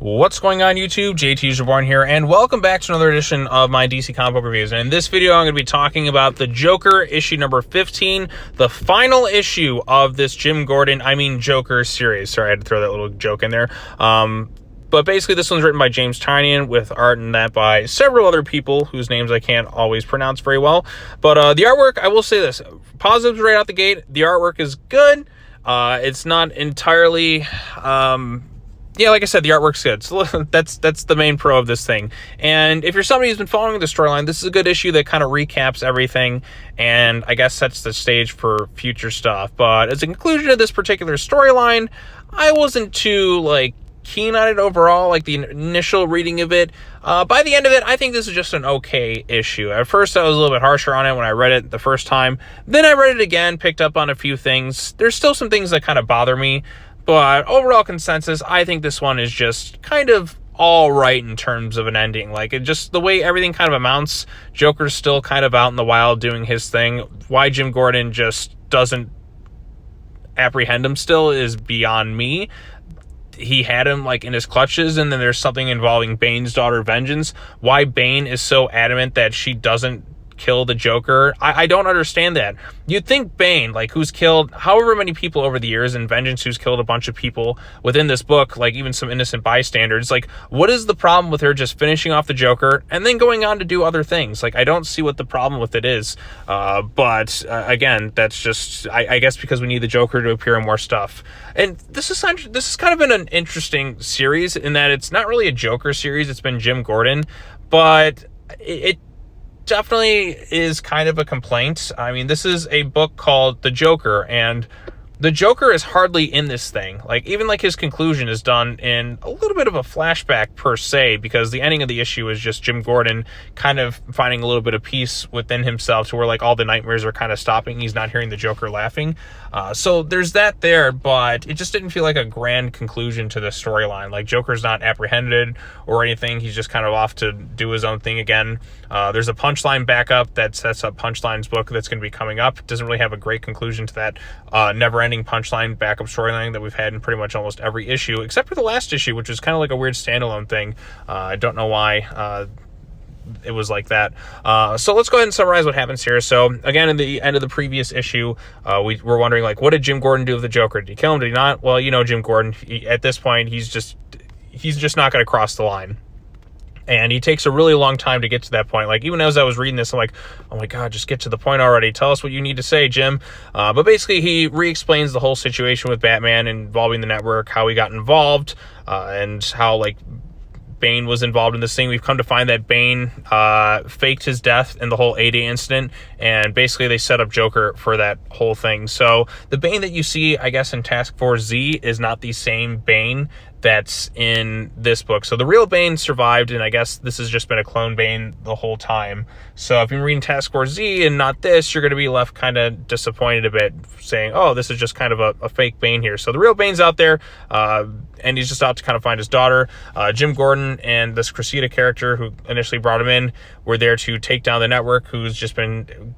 What's going on, YouTube? JT's Reborn here, and welcome back to another edition of my DC comic book reviews. And in this video, I'm going to be talking about the Joker issue number 15, the final issue of this Joker series. Sorry, I had to throw that little joke in there. But basically, this one's written by James Tynion with art and that by several other people whose names I can't always pronounce very well. But the artwork, I will say this, positives right out the gate. The artwork is good. It's not entirely... yeah, like I said, the artwork's good. So that's the main pro of this thing. And if you're somebody who's been following the storyline, this is a good issue that kind of recaps everything and I guess sets the stage for future stuff. But as a conclusion of this particular storyline, I wasn't too, keen on it overall, the initial reading of it. By the end of it, I think this is just an okay issue. At first, I was a little bit harsher on it when I read it the first time. Then I read it again, picked up on a few things. There's still some things that kind of bother me. But overall consensus, I think this one is just kind of all right in terms of an ending. Just the way everything kind of amounts, Joker's still kind of out in the wild doing his thing. Why Jim Gordon just doesn't apprehend him still is beyond me. He had him in his clutches, and then there's something involving Bane's daughter, Vengeance. Why Bane is so adamant that she doesn't kill the Joker, I don't understand that. You'd think Bane, who's killed however many people over the years, and Vengeance, who's killed a bunch of people within this book, even some innocent bystanders, what is the problem with her just finishing off the Joker and then going on to do other things? I don't see what the problem with it is. But again, that's just, I guess because we need the Joker to appear in more stuff. And this has kind of been an interesting series in that it's not really a Joker series, it's been Jim Gordon, but it definitely is kind of a complaint. I mean, this is a book called The Joker, and the Joker is hardly in this thing. Even his conclusion is done in a little bit of a flashback per se, because the ending of the issue is just Jim Gordon kind of finding a little bit of peace within himself to where all the nightmares are kind of stopping. He's not hearing the Joker laughing. So there's that there, but it just didn't feel like a grand conclusion to the storyline. Joker's not apprehended or anything. He's just kind of off to do his own thing again. There's a Punchline backup that sets up Punchline's book that's going to be coming up. It doesn't really have a great conclusion to that never-ending Punchline backup storyline that we've had in pretty much almost every issue, except for the last issue, which was kind of a weird standalone thing. I don't know why it was like that. So let's go ahead and summarize what happens here. So again, in the end of the previous issue, we were wondering, what did Jim Gordon do with the Joker? Did he kill him? Did he not? Well, Jim Gordon, at this point, he's just not going to cross the line. And he takes a really long time to get to that point. Even as I was reading this, I'm like, oh my God, just get to the point already. Tell us what you need to say, Jim. But basically, he re-explains the whole situation with Batman involving the network, how he got involved, and how, Bane was involved in this thing. We've come to find that Bane faked his death in the whole A-Day incident, and basically they set up Joker for that whole thing. So the Bane that you see, I guess, in Task Force Z is not the same Bane that's in this book. So the real Bane survived, and I guess this has just been a clone Bane the whole time. So if you're reading Task Force Z and not this, you're going to be left kind of disappointed a bit, saying, oh, this is just kind of a fake Bane here. So the real Bane's out there, and he's just out to kind of find his daughter. Jim Gordon and this Cressida character who initially brought him in were there to take down the network, who's just been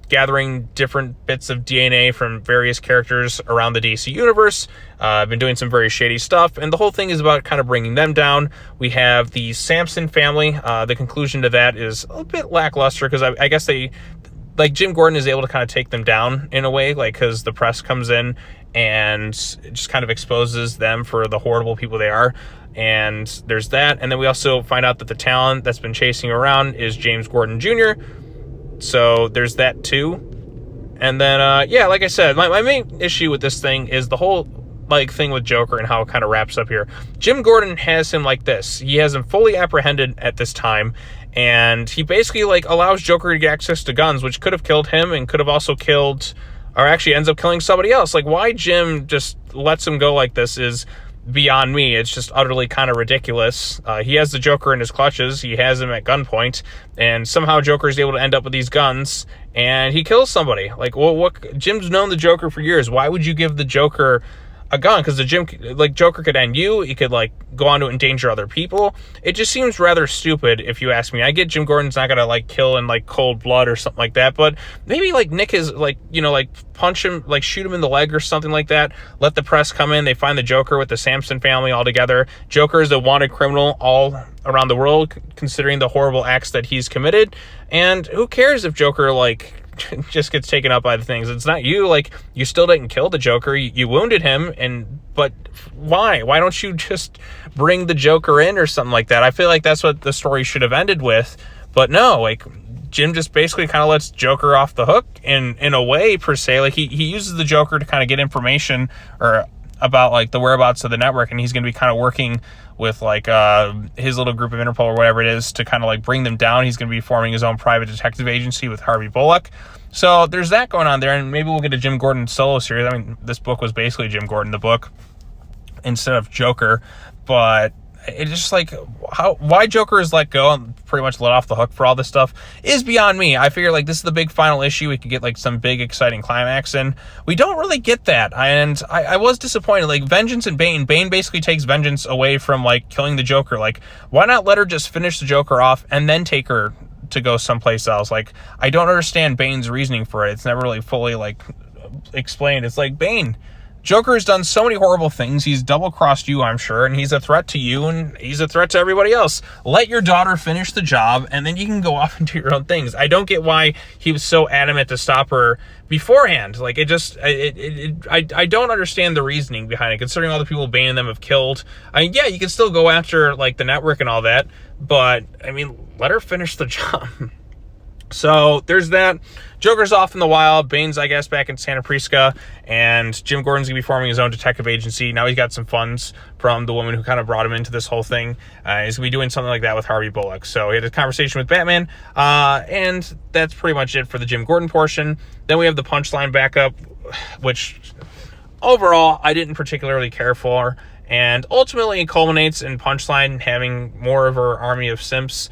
gathering different bits of DNA from various characters around the DC universe. Been doing some very shady stuff, and the whole thing is about kind of bringing them down. We have the Samson family. The conclusion to that is a bit lackluster, because I guess they, Jim Gordon is able to kind of take them down in a way, because the press comes in and it just kind of exposes them for the horrible people they are. And there's that. And then we also find out that the talent that's been chasing around is James Gordon Jr., so there's that too. And then, yeah, like I said, my main issue with this thing is the whole, thing with Joker and how it kind of wraps up here. Jim Gordon has him like this. He has him fully apprehended at this time, and he basically, allows Joker to get access to guns, which could have killed him and could have also killed, or actually ends up killing somebody else. Why Jim just lets him go like this is beyond me. It's just utterly kind of ridiculous. He has the Joker in his clutches. He has him at gunpoint, and somehow Joker is able to end up with these guns, and he kills somebody. What? Jim's known the Joker for years. Why would you give the Joker a gun, because the Joker could end you. He could like go on to endanger other people. It just seems rather stupid, if you ask me. I get Jim Gordon's not gonna like kill in like cold blood or something like that, but maybe like nick his, like, you know, like punch him, like shoot him in the leg or something like that. Let the press come in. They find the Joker with the Samson family all together. Joker is a wanted criminal all around the world, considering the horrible acts that he's committed. And who cares if Joker like just gets taken up by the things? It's not you. Like, you still didn't kill the Joker. You wounded him, but why don't you just bring the Joker in or something like that? I feel like that's what the story should have ended with, but no, like Jim just basically kind of lets Joker off the hook in a way, per se. Like he uses the Joker to kind of get information or about like the whereabouts of the network, and he's going to be kind of working with like his little group of Interpol or whatever it is to kind of like bring them down. He's going to be forming his own private detective agency with Harvey Bullock. So there's that going on there, and maybe we'll get a Jim Gordon solo series. I mean, this book was basically Jim Gordon, the book, instead of Joker. But it's just like, why Joker is let go and pretty much let off the hook for all this stuff is beyond me. I figure like this is the big final issue. We could get like some big exciting climax, and we don't really get that. And I was disappointed. Like Vengeance and Bane basically takes Vengeance away from like killing the Joker. Like, why not let her just finish the Joker off and then take her to go someplace else? Like, I don't understand Bane's reasoning for it. It's never really fully like explained. It's like, Bane, Joker has done so many horrible things. He's double-crossed you, I'm sure, and he's a threat to you, and he's a threat to everybody else. Let your daughter finish the job, and then you can go off and do your own things. I don't get why he was so adamant to stop her beforehand. Like, I don't understand the reasoning behind it, considering all the people Bane and them have killed. I mean, yeah, you can still go after, like, the network and all that, but, I mean, let her finish the job. So there's that. Joker's off in the wild. Bane's, I guess, back in Santa Prisca, and Jim Gordon's gonna be forming his own detective agency. Now he's got some funds from the woman who kind of brought him into this whole thing. He's gonna be doing something like that with Harvey Bullock. So he had a conversation with Batman, and that's pretty much it for the Jim Gordon portion. Then we have the Punchline backup, which overall I didn't particularly care for, and ultimately it culminates in Punchline having more of her army of simps,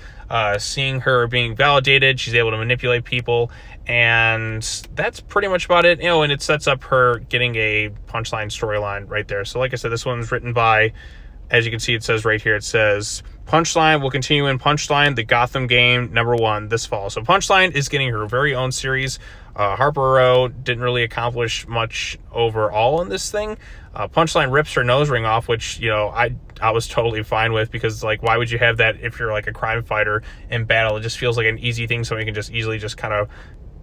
seeing her being validated. She's able to manipulate people, and that's pretty much about it, you know. And it sets up her getting a Punchline storyline right there. So like I said, this one's written by, as you can see, it says right here, it says Punchline will continue in Punchline, the Gotham game #1 this fall. So Punchline is getting her very own series. Harper Row didn't really accomplish much overall in this thing. Punchline rips her nose ring off, which, you know, I was totally fine with, because like, why would you have that if you're like a crime fighter in battle? It just feels like an easy thing somebody can just easily just kind of,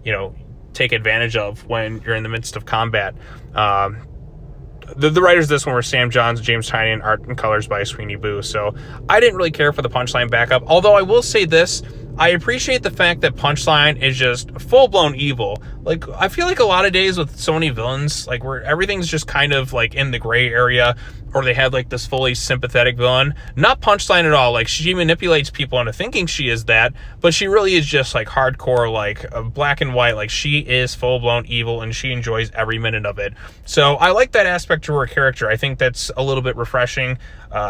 you know, take advantage of when you're in the midst of combat. The writers of this one were Sam Johns, James Tynion, art and colors by Sweeney Boo. So I didn't really care for the Punchline backup, although I will say this, I appreciate the fact that Punchline is just full-blown evil. Like, I feel like a lot of days with so many villains, like, where everything's just kind of like in the gray area, or they have like this fully sympathetic villain. Not Punchline at all. Like, she manipulates people into thinking she is that, but she really is just like hardcore, like black and white. Like, she is full-blown evil, and she enjoys every minute of it. So I like that aspect to her character. I think that's a little bit refreshing.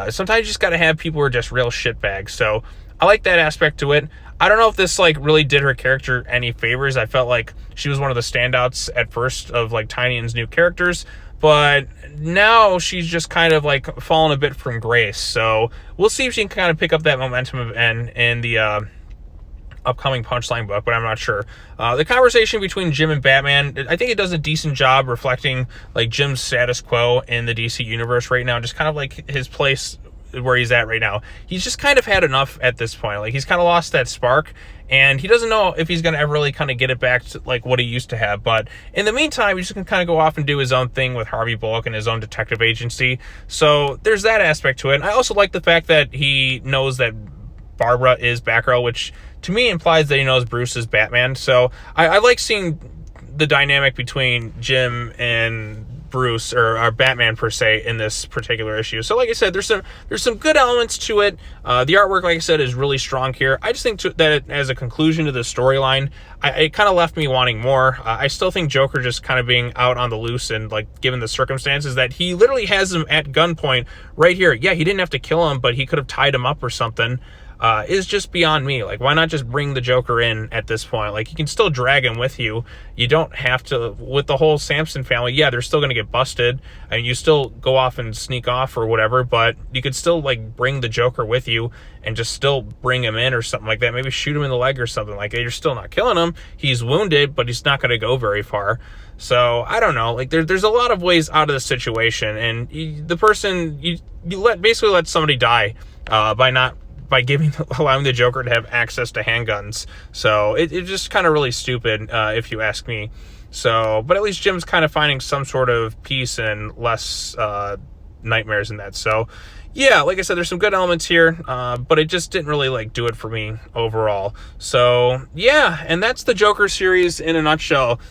Sometimes you just got to have people who are just real shitbags. So I like that aspect to it. I don't know if this like really did her character any favors. I felt like she was one of the standouts at first of like Tynion's new characters, but now she's just kind of like fallen a bit from grace. So we'll see if she can kind of pick up that momentum in the upcoming Punchline book, but I'm not sure. The conversation between Jim and Batman, I think it does a decent job reflecting like Jim's status quo in the DC universe right now, just kind of like his place where he's at right now. He's just kind of had enough at this point. Like, he's kind of lost that spark, and he doesn't know if he's going to ever really kind of get it back to like what he used to have. But in the meantime, he's just going to kind of go off and do his own thing with Harvey Bullock and his own detective agency. So there's that aspect to it. And I also like the fact that he knows that Barbara is Batgirl, which to me implies that he knows Bruce is Batman. So I like seeing the dynamic between Jim and Bruce, or Batman per se, in this particular issue. So like I said, there's some good elements to it. The artwork, like I said, is really strong here. I just think that as a conclusion to the storyline, it kind of left me wanting more. I still think Joker just kind of being out on the loose, and like given the circumstances that he literally has him at gunpoint right here. Yeah, he didn't have to kill him, but he could have tied him up or something. is just beyond me. Like, why not just bring the Joker in at this point? Like, you can still drag him with you. You don't have to, with the whole Samson family, yeah, they're still going to get busted, and you still go off and sneak off or whatever, but you could still, like, bring the Joker with you and just still bring him in or something like that. Maybe shoot him in the leg or something like that. You're still not killing him. He's wounded, but he's not going to go very far. So, I don't know. Like, there's a lot of ways out of the situation, and the person, you basically let somebody die by allowing the Joker to have access to handguns. So it's just kind of really stupid, if you ask me. So, but at least Jim's kind of finding some sort of peace and less nightmares in that. So, yeah, like I said, there's some good elements here, but it just didn't really, like, do it for me overall. So, yeah, and that's the Joker series in a nutshell.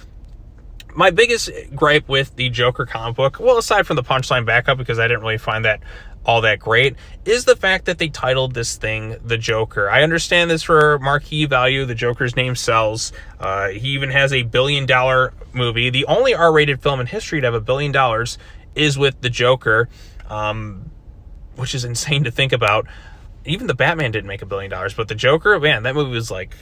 My biggest gripe with the Joker comic book, well, aside from the punchline backup, because I didn't really find that all that great, is the fact that they titled this thing The Joker. I understand this for marquee value. The Joker's name sells. He even has a $1 billion movie. The only R-rated film in history to have $1 billion is with The Joker, which is insane to think about. Even the Batman didn't make $1 billion, but The Joker, man, that movie was like...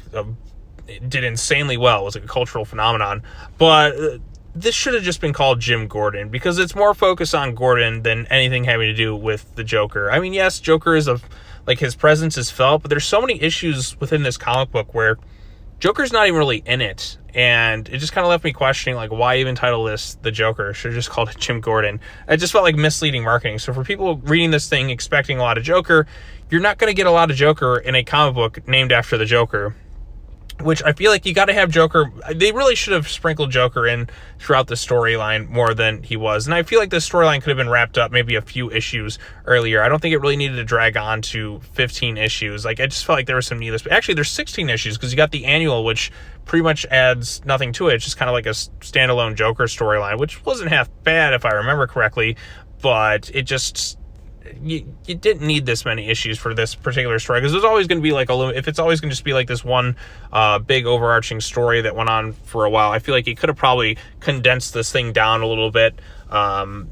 it did insanely well. It was like a cultural phenomenon. But this should have just been called Jim Gordon, because it's more focused on Gordon than anything having to do with the Joker. I mean, yes, Joker is like, his presence is felt, but there's so many issues within this comic book where Joker's not even really in it. And it just kind of left me questioning, like, why even title this The Joker? Should have just called it Jim Gordon. It just felt like misleading marketing. So for people reading this thing expecting a lot of Joker, you're not going to get a lot of Joker in a comic book named after the Joker. Which I feel like you got to have Joker. They really should have sprinkled Joker in throughout the storyline more than he was. And I feel like this storyline could have been wrapped up maybe a few issues earlier. I don't think it really needed to drag on to 15 issues. Like, I just felt like there was some needless... Actually, there's 16 issues, because you got the annual, which pretty much adds nothing to it. It's just kind of like a standalone Joker storyline, which wasn't half bad if I remember correctly. But it just... You didn't need this many issues for this particular story, because there's always going to be like if it's always going to just be like this one big overarching story that went on for a while. I feel like you could have probably condensed this thing down a little bit.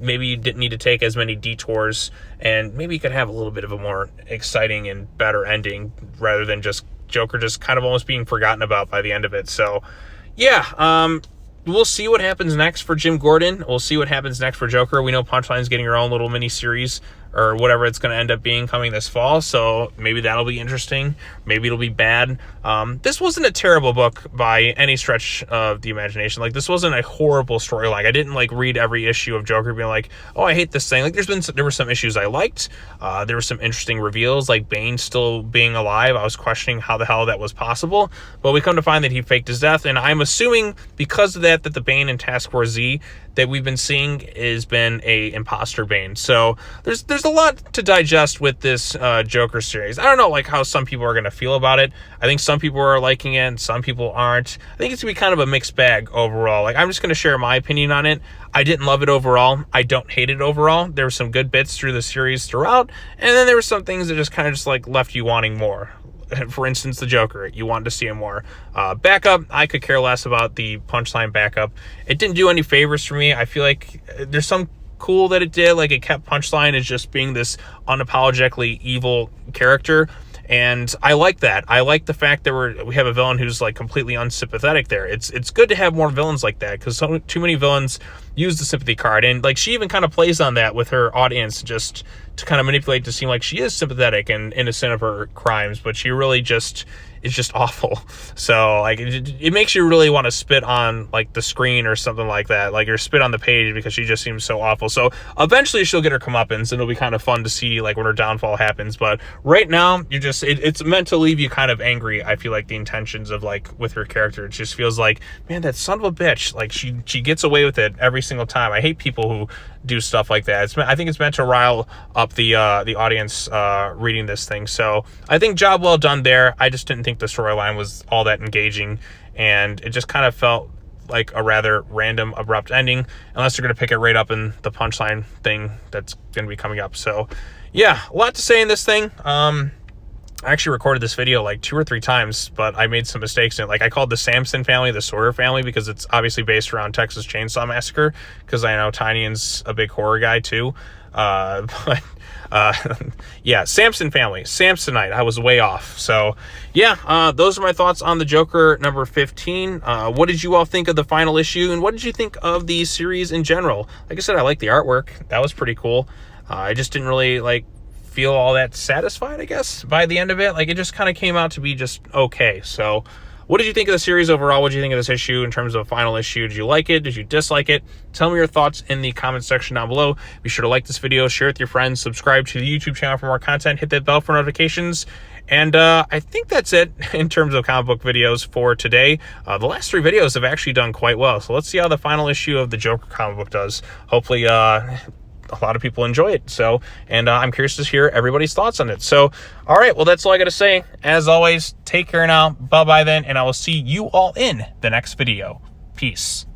Maybe you didn't need to take as many detours, and maybe you could have a little bit of a more exciting and better ending rather than just Joker just kind of almost being forgotten about by the end of it. So yeah, we'll see what happens next for Jim Gordon. We'll see what happens next for Joker. We know Punchline's getting her own little mini series, or whatever it's going to end up being, coming this fall. So maybe that'll be interesting. Maybe it'll be bad. This wasn't a terrible book by any stretch of the imagination. Like, this wasn't a horrible storyline. I didn't like read every issue of Joker being like, oh, I hate this thing. Like, there were some issues I liked. There were some interesting reveals, like Bane still being alive. I was questioning how the hell that was possible, but we come to find that he faked his death. And I'm assuming because of that the Bane in Task Force Z that we've been seeing has been a imposter Bane. So there's a lot to digest with this Joker series. I don't know, like, how some people are going to feel about it. I think some people are liking it and some people aren't. I think it's going to be kind of a mixed bag overall. Like, I'm just going to share my opinion on it. I didn't love it overall. I don't hate it overall. There were some good bits through the series throughout, and then there were some things that just kind of just like left you wanting more. For instance, the Joker, you wanted to see him more. Backup, I could care less about the Punchline backup. It didn't do any favors for me. I feel like there's some cool that it did. Like, it kept Punchline as just being this unapologetically evil character, and I like that. I like the fact that we have a villain who's like completely unsympathetic there. It's good to have more villains like that, because too many villains use the sympathy card, and like she even kind of plays on that with her audience, just to kind of manipulate to seem like she is sympathetic and innocent of her crimes, but she really just is just awful. So like it makes you really want to spit on like the screen or something like that, like, or spit on the page, because she just seems so awful. So eventually she'll get her comeuppance, and it'll be kind of fun to see like when her downfall happens. But right now you're just it's meant to leave you kind of angry. I feel like the intentions of like with her character, it just feels like, man, that son of a bitch, like she gets away with it every single time. I hate people who do stuff like that. I think it's meant to rile up the audience reading this thing. So I think job well done there. I just didn't think the storyline was all that engaging, and it just kind of felt like a rather random, abrupt ending, unless they're going to pick it right up in the Punchline thing that's going to be coming up. So yeah, a lot to say in this thing. I actually recorded this video like 2 or 3 times, but I made some mistakes in it. Like I called the Samson family the Sawyer family because it's obviously based around Texas Chainsaw Massacre, because I know Tynion's a big horror guy too. Yeah, Samson family, Samsonite. I was way off. So yeah, those are my thoughts on the Joker number 15. What did you all think of the final issue, and what did you think of the series in general? Like I said, I like the artwork. That was pretty cool. I just didn't really feel all that satisfied, I guess, by the end of it. Like, it just kind of came out to be just okay. So what did you think of the series overall? What did you think of this issue in terms of final issue? Did you like it? Did you dislike it? Tell me your thoughts in the comment section down below. Be sure to like this video, share it with your friends, subscribe to the YouTube channel for more content, hit that bell for notifications. And I think that's it in terms of comic book videos for today. The last 3 videos have actually done quite well. So let's see how the final issue of the Joker comic book does. Hopefully, a lot of people enjoy it. So, and I'm curious to hear everybody's thoughts on it. So, all right, well, that's all I got to say. As always, take care now. Bye-bye then, and I will see you all in the next video. Peace.